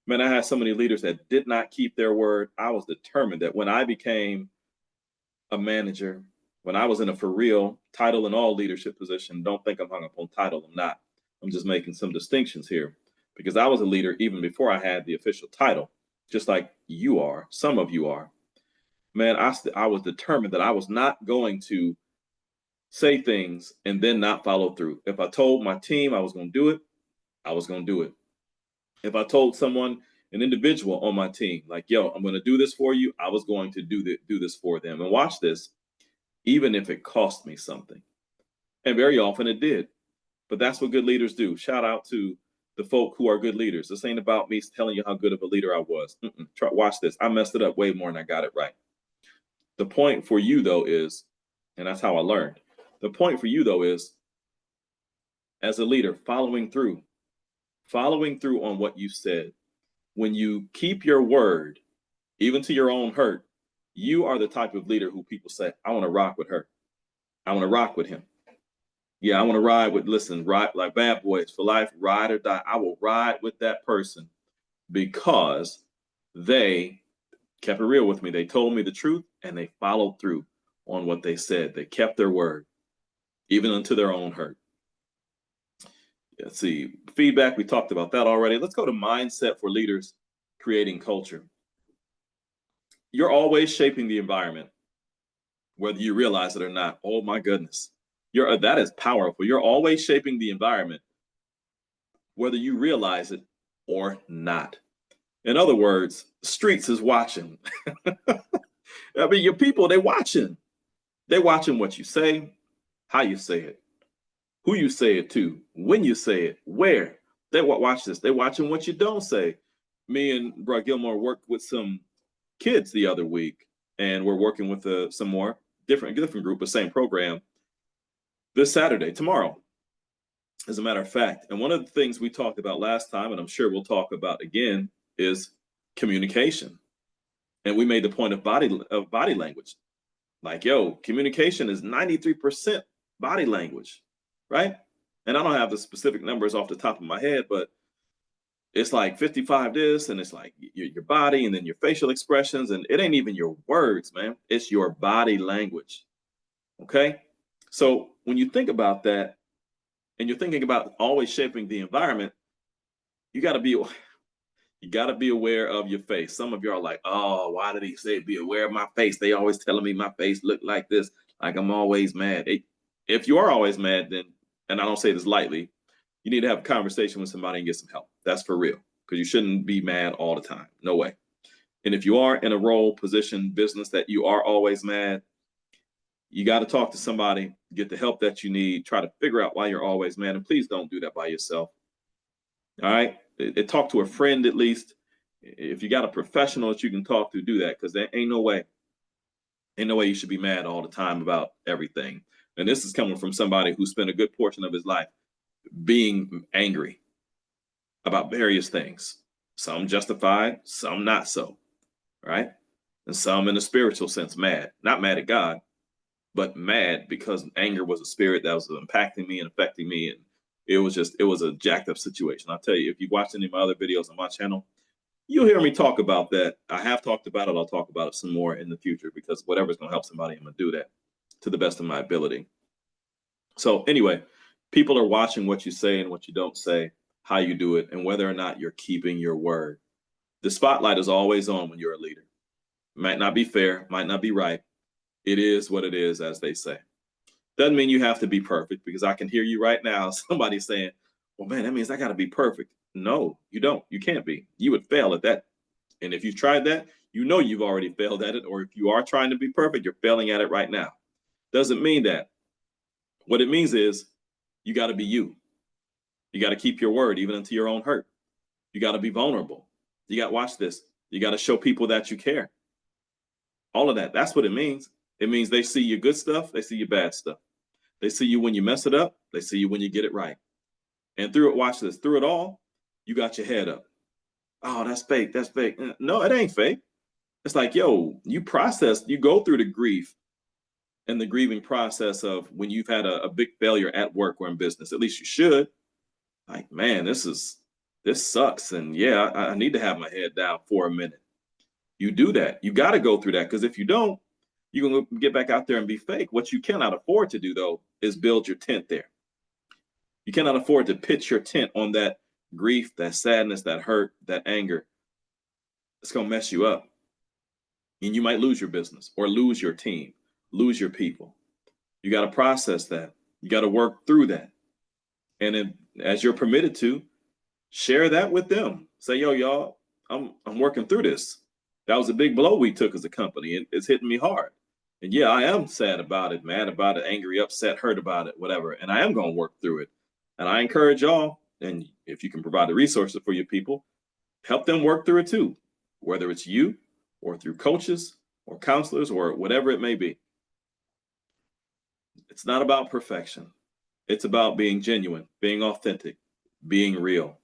man, I had so many leaders that did not keep their word. I was determined that when I became a manager, when I was in a for real title in all leadership position, don't think I'm hung up on title. I'm not. I'm just making some distinctions here because I was a leader even before I had the official title, just like you are. Some of you are. Man, I was determined that I was not going to say things and then not follow through. If I told my team I was going to do it, I was going to do it. If I told someone, an individual on my team, like, yo, I'm going to do this for you, I was going to do this for them. And watch this, even if it cost me something. And very often it did. But that's what good leaders do. Shout out to the folk who are good leaders. This ain't about me telling you how good of a leader I was. Watch this. I messed it up way more than I got it right. The point for you, though, is, and that's how I learned. The point for you, though, is as a leader, following through on what you said. When you keep your word, even to your own hurt, you are the type of leader who people say, I want to rock with her. I want to rock with him. Yeah, I want to ride with, listen, ride like bad boys for life, ride or die. I will ride with that person because they kept it real with me. They told me the truth and they followed through on what they said. They kept their word, even unto their own hurt. Let's see, feedback. We talked about that already. Let's go to mindset for leaders creating culture. You're always shaping the environment, whether you realize it or not. Oh my goodness. That is powerful. You're always shaping the environment, whether you realize it or not. In other words, streets is watching. I mean, your people, they watching. They're watching what you say, how you say it, who you say it to, when you say it, where. They watch this. They're watching what you don't say. Me and Bro Gilmore worked with some kids the other week, and we're working with some more different group, but same program this Saturday, tomorrow, as a matter of fact. And one of the things we talked about last time, and I'm sure we'll talk about again, is communication. And we made the point of body language. Like, yo, communication is 93% body language, right? And I don't have the specific numbers off the top of my head, but it's like 55 this, and it's like your body, and then your facial expressions, and it ain't even your words, man. It's your body language. Okay? So when you think about that, and you're thinking about always shaping the environment, you got to be aware of your face. Some of you are like, oh, why did he say be aware of my face? They always telling me my face look like this, like I'm always mad. If you are always mad, then, and I don't say this lightly, you need to have a conversation with somebody and get some help. That's for real, because you shouldn't be mad all the time. No way. And if you are in a role, position, business that you are always mad, you got to talk to somebody, get the help that you need, try to figure out why you're always mad. And please don't do that by yourself. All right. Talk to a friend at least. If you got a professional that you can talk to, do that, because there ain't no way you should be mad all the time about everything. And this is coming from somebody who spent a good portion of his life being angry about various things. Some justified, some not so, right? And some in a spiritual sense, mad. Not mad at God, but mad because anger was a spirit that was impacting me and affecting me. And it was a jacked up situation. I'll tell you, if you've watched any of my other videos on my channel, you'll hear me talk about that. I have talked about it. I'll talk about it some more in the future, because whatever's going to help somebody, I'm going to do that to the best of my ability. So anyway, people are watching what you say and what you don't say, how you do it, and whether or not you're keeping your word. The spotlight is always on when you're a leader. Might not be fair, might not be right. It is what it is, as they say. Doesn't mean you have to be perfect, because I can hear you right now, somebody saying, well, man, that means I got to be perfect. No, you don't. You can't be. You would fail at that. And if you've tried that, you know you've already failed at it. Or if you are trying to be perfect, you're failing at it right now. Doesn't mean that. What it means is you got to be you. You got to keep your word, even unto your own hurt. You got to be vulnerable. You got to watch this. You got to show people that you care. All of that. That's what it means. It means they see your good stuff. They see your bad stuff. They see you when you mess it up. They see you when you get it right. And through it, watch this. Through it all, you got your head up. Oh, that's fake. That's fake. No, it ain't fake. It's like, yo, you go through the grief and the grieving process of when you've had a big failure at work or in business. At least you should. Like, man, this sucks. And yeah, I need to have my head down for a minute. You do that. You got to go through that, because if you don't, you're going to get back out there and be fake. What you cannot afford to do, though, is build your tent there. You cannot afford to pitch your tent on that grief, that sadness, that hurt, that anger. It's going to mess you up. And you might lose your business or lose your team, lose your people. You got to process that. You got to work through that. And as you're permitted to, share that with them. Say, yo, y'all, I'm working through this. That was a big blow we took as a company. It's hitting me hard. And yeah, I am sad about it, mad about it, angry, upset, hurt about it, whatever. And I am going to work through it. And I encourage y'all, and if you can provide the resources for your people, help them work through it too, whether it's you or through coaches or counselors or whatever it may be. It's not about perfection. It's about being genuine, being authentic, being real,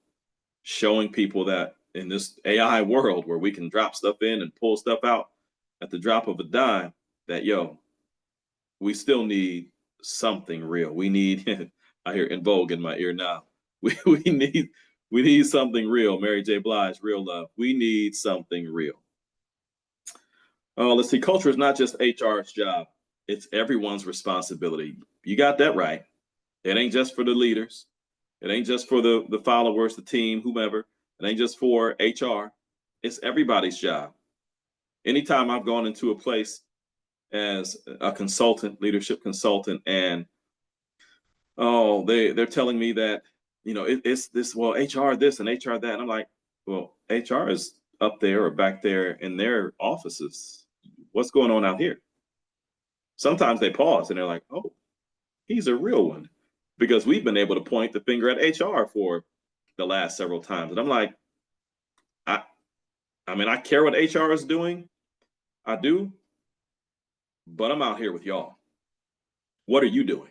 showing people that in this AI world where we can drop stuff in and pull stuff out at the drop of a dime, that, yo, we still need something real. We need, I hear in vogue in my ear now. We need something real. Mary J. Blige, real love. We need something real. Oh, let's see. Culture is not just HR's job. It's everyone's responsibility. You got that right. It ain't just for the leaders. It ain't just for the followers, the team, whomever. It ain't just for HR. It's everybody's job. Anytime I've gone into a place as a consultant, leadership consultant, and they're telling me that, it's this, well, HR this and HR that. And I'm like, well, HR is up there or back there in their offices. What's going on out here? Sometimes they pause and they're like, oh, he's a real one, because we've been able to point the finger at HR for the last several times. And I'm like, I mean, I care what HR is doing. I do, but I'm out here with y'all. What are you doing?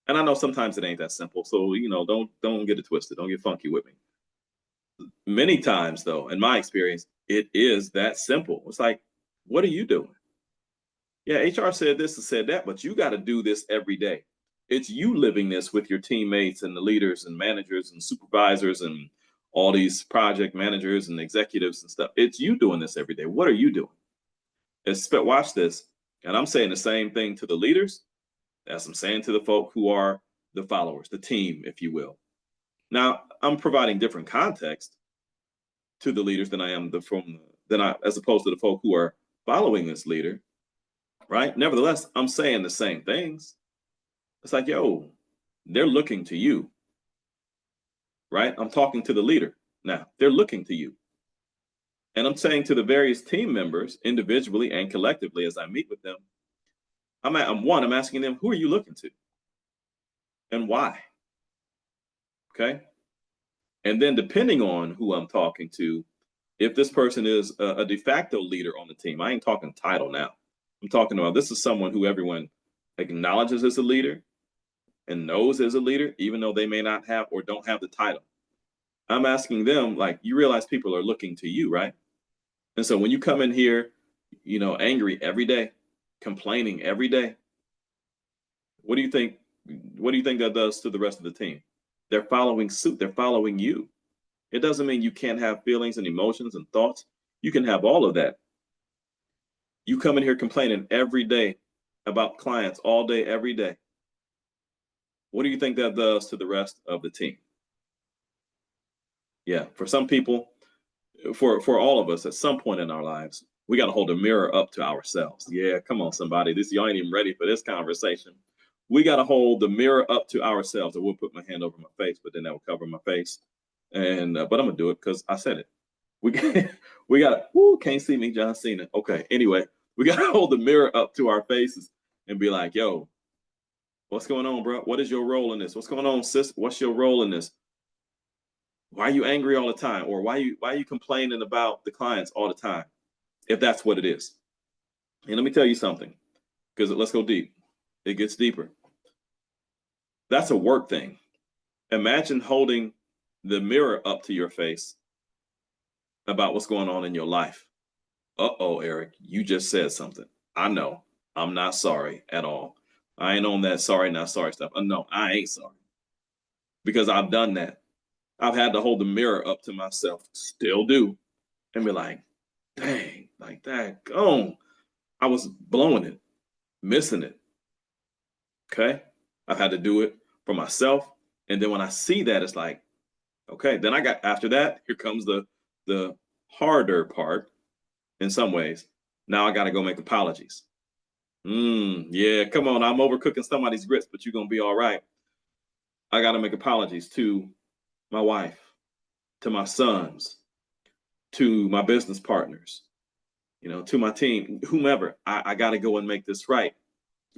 And I know sometimes it ain't that simple. So, don't get it twisted. Don't get funky with me. Many times, though, in my experience, it is that simple. It's like, what are you doing? Yeah, HR said this and said that, but you got to do this every day. It's you living this with your teammates and the leaders and managers and supervisors and all these project managers and executives and stuff. It's you doing this every day. What are you doing? Watch this. And I'm saying the same thing to the leaders as I'm saying to the folk who are the followers, the team, if you will. Now, I'm providing different context to the leaders than as opposed to the folk who are following this leader, right? Nevertheless, I'm saying the same things. It's like, yo, they're looking to you, right? I'm talking to the leader now. They're looking to you. And I'm saying to the various team members, individually and collectively, as I meet with them, I'm asking them, who are you looking to? And why? Okay. And then depending on who I'm talking to, if this person is a de facto leader on the team, I ain't talking title now. I'm talking about this is someone who everyone acknowledges as a leader and knows as a leader, even though they may not have or don't have the title. I'm asking them, like, you realize people are looking to you, right? And so when you come in here, angry every day, complaining every day, what do you think that does to the rest of the team? They're following suit. They're following you. It doesn't mean you can't have feelings and emotions and thoughts. You can have all of that. You come in here complaining every day about clients all day, every day. What do you think that does to the rest of the team? Yeah, for some people, for all of us at some point in our lives, we got to hold a mirror up to ourselves. Yeah, come on, somebody. Y'all ain't even ready for this conversation. We got to hold the mirror up to ourselves. I will put my hand over my face, but then that will cover my face. And but I'm gonna do it because I said it. We got can't see me, John Cena. Okay, anyway, we got to hold the mirror up to our faces and be like, yo, what's going on, bro? What is your role in this? What's going on, sis? What's your role in this? Why are you angry all the time? Or why are you complaining about the clients all the time? If that's what it is. And let me tell you something, because let's go deep. It gets deeper. That's a work thing. Imagine holding the mirror up to your face about what's going on in your life. Uh-oh, Eric, you just said something. I know. I'm not sorry at all. I ain't on that sorry, not sorry stuff. No, I ain't sorry. Because I've done that. I've had to hold the mirror up to myself, still do, and be like, dang, like that, I was blowing it, missing it. Okay? I've had to do it for myself. And then when I see that, it's like, okay, then after that, here comes the harder part in some ways. Now I got to go make apologies. Yeah, come on. I'm overcooking somebody's grits, but you're going to be all right. I got to make apologies to my wife, to my sons, to my business partners, to my team, whomever. I got to go and make this right.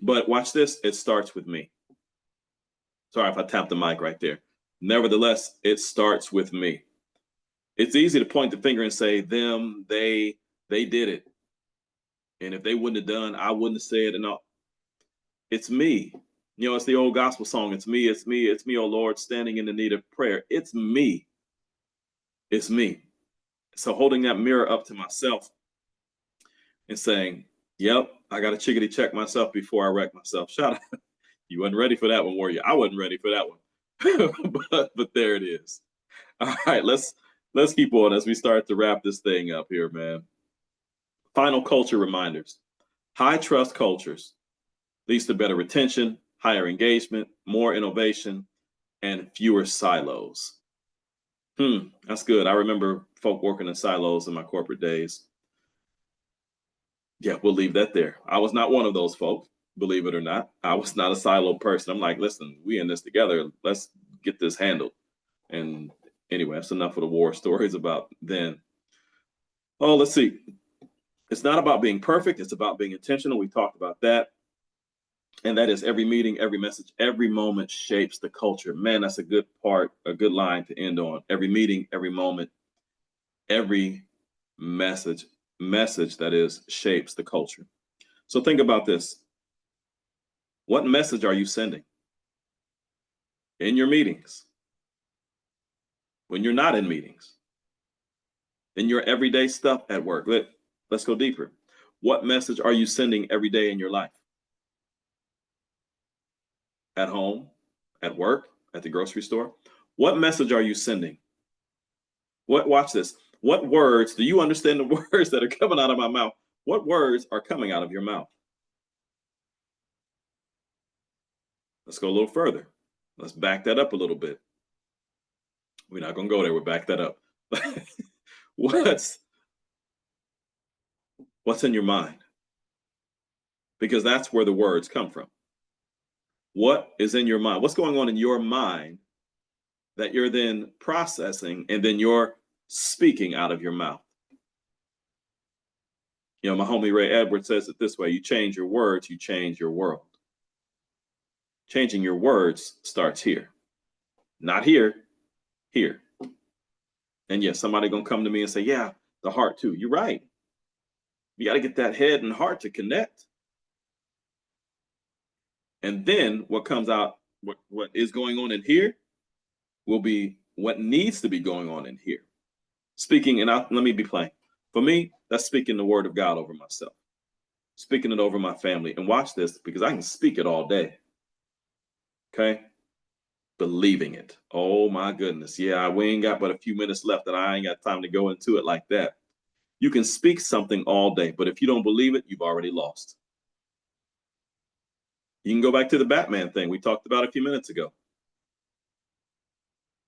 But watch this. It starts with me. Sorry if I tapped the mic right there. Nevertheless, it starts with me. It's easy to point the finger and say them, they did it. And if they wouldn't have done, I wouldn't have said it. No, it's me. It's the old gospel song. It's me, it's me, it's me, oh Lord, standing in the need of prayer. It's me. It's me. So holding that mirror up to myself and saying, yep, I got to chickadee check myself before I wreck myself. Shout You wasn't ready for that one, were you? I wasn't ready for that one. But there it is. All right, let's keep on as we start to wrap this thing up here, man. Final culture reminders. High trust cultures leads to better retention, higher engagement, more innovation, and fewer silos. That's good. I remember folk working in silos in my corporate days. Yeah, we'll leave that there. I was not one of those folks, believe it or not. I was not a silo person. I'm like, listen, we in this together. Let's get this handled. And anyway, that's enough of the war stories about then. Oh, let's see. It's not about being perfect. It's about being intentional. We talked about that. And that is every meeting, every message, every moment shapes the culture. Man, that's a good part, a good line to end on. Every meeting, every moment, every message that is shapes the culture. So think about this. What message are you sending in your meetings? When you're not in meetings? In your everyday stuff at work? Let's go deeper. What message are you sending every day in your life? At home, at work, at the grocery store? What message are you sending? Watch this. What words, do you understand the words that are coming out of my mouth? What words are coming out of your mouth? Let's go a little further. Let's back that up a little bit. We're not going to go there. We'll back that up. What's in your mind? Because that's where the words come from. What is in your mind? What's going on in your mind that you're then processing and then you're speaking out of your mouth? You know, my homie Ray Edwards says it this way: you change your words, you change your world. Changing your words starts here. Not here, here. And yes, somebody gonna come to me and say, yeah, the heart too. You're right. You got to get that head and heart to connect. And then what comes out, what is going on in here will be what needs to be going on in here. Speaking, and let me be plain. For me, that's speaking the word of God over myself, speaking it over my family. And watch this, because I can speak it all day. Okay? Believing it. Oh my goodness. Yeah, we ain't got but a few minutes left, and I ain't got time to go into it like that. You can speak something all day, but if you don't believe it, you've already lost. You can go back to the Batman thing we talked about a few minutes ago.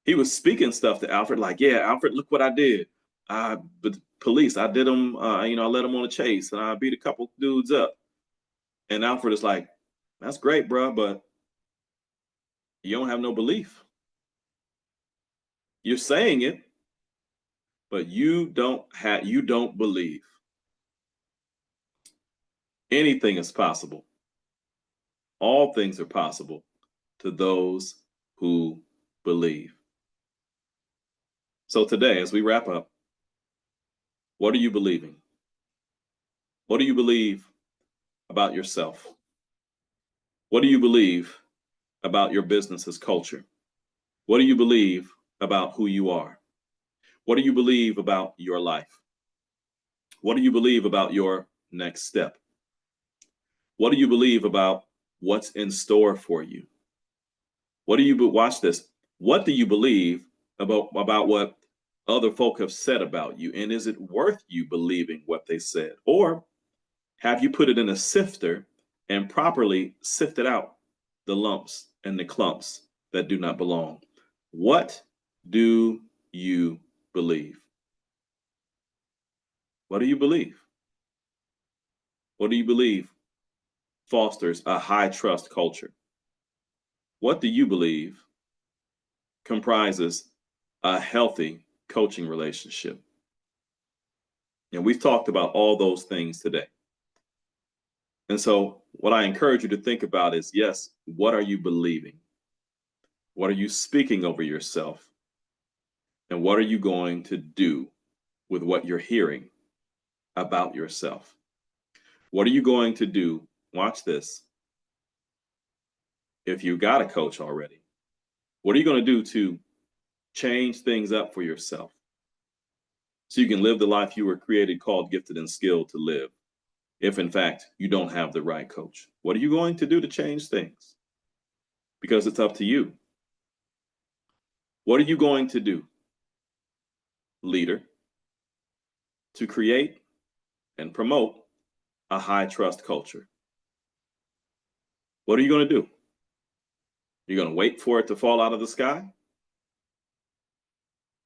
He was speaking stuff to Alfred like, yeah, Alfred, look what I did. But the police, I did them, I led them on a chase and I beat a couple dudes up. And Alfred is like, that's great, bro, but you don't have no belief. You're saying it, but you don't believe. Anything is possible. All things are possible to those who believe. So today, as we wrap up, what are you believing? What do you believe about yourself? What do you believe about your business's culture? What do you believe about who you are? What do you believe about your life? What do you believe about your next step? What do you believe about what's in store for you? Watch this. What do you believe about what other folk have said about you? And is it worth you believing what they said? Or have you put it in a sifter and properly sifted out the lumps and the clumps that do not belong? What do you believe? What do you believe? What do you believe fosters a high trust culture? What do you believe comprises a healthy coaching relationship? And we've talked about all those things today. And so what I encourage you to think about is, yes, what are you believing? What are you speaking over yourself? And what are you going to do with what you're hearing about yourself? What are you going to do? Watch this. If you got a coach already, what are you going to do to change things up for yourself so you can live the life you were created, called, gifted, and skilled to live? If in fact you don't have the right coach, what are you going to do to change things? because it's up to you. What are you going to do, leader, to create and promote a high trust culture? What are you going to do? You're going to wait for it to fall out of the sky?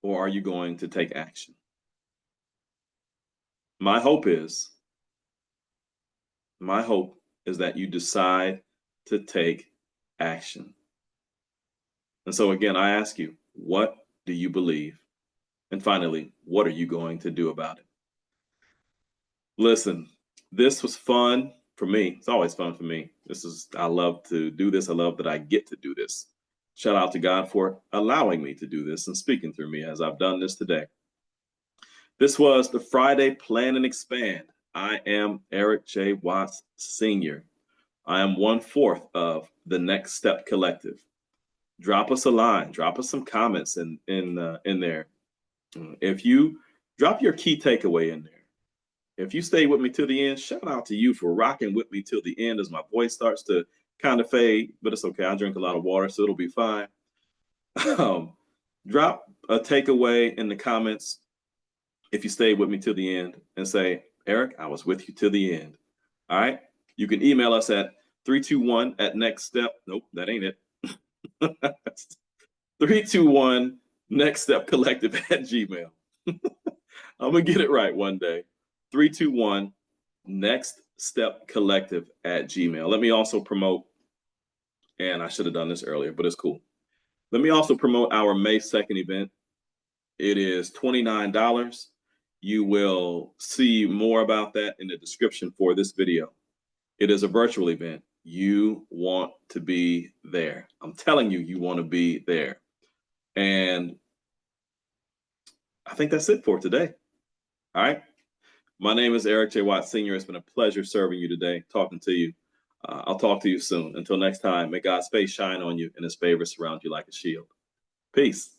Or are you going to take action? My hope is that you decide to take action. And so again, I ask you, what do you believe? And finally, what are you going to do about it? Listen, this was fun for me. It's always fun for me. I love to do this. I love that I get to do this. Shout out to God for allowing me to do this and speaking through me as I've done this today. This was the Friday Plan and Expand. I am Eric J. Watts Sr. I am 1/4 of the Next Step Collective. Drop us a line, drop us some comments in there. If you drop your key takeaway in there. If you stay with me till the end, shout out to you for rocking with me till the end as my voice starts to kind of fade, but it's okay. I drink a lot of water, so it'll be fine. Drop a takeaway in the comments if you stayed with me till the end and say, Eric, I was with you till the end. All right. You can email us at 321@nextstep. Nope, that ain't it. 321 Next Step Collective at Gmail. I'm gonna get it right one day. 321 Next Step Collective at Gmail. Let me also promote, and I should have done this earlier, but it's cool. Let me also promote our May 2nd event. It is $29. You will see more about that in the description for this video. It is a virtual event. You want to be there. I'm telling you, you want to be there. And I think that's it for today. All right. My name is Eric J. Watt Sr. It's been a pleasure serving you today, talking to you. I'll talk to you soon. Until next time, may God's face shine on you and his favor surround you like a shield. Peace.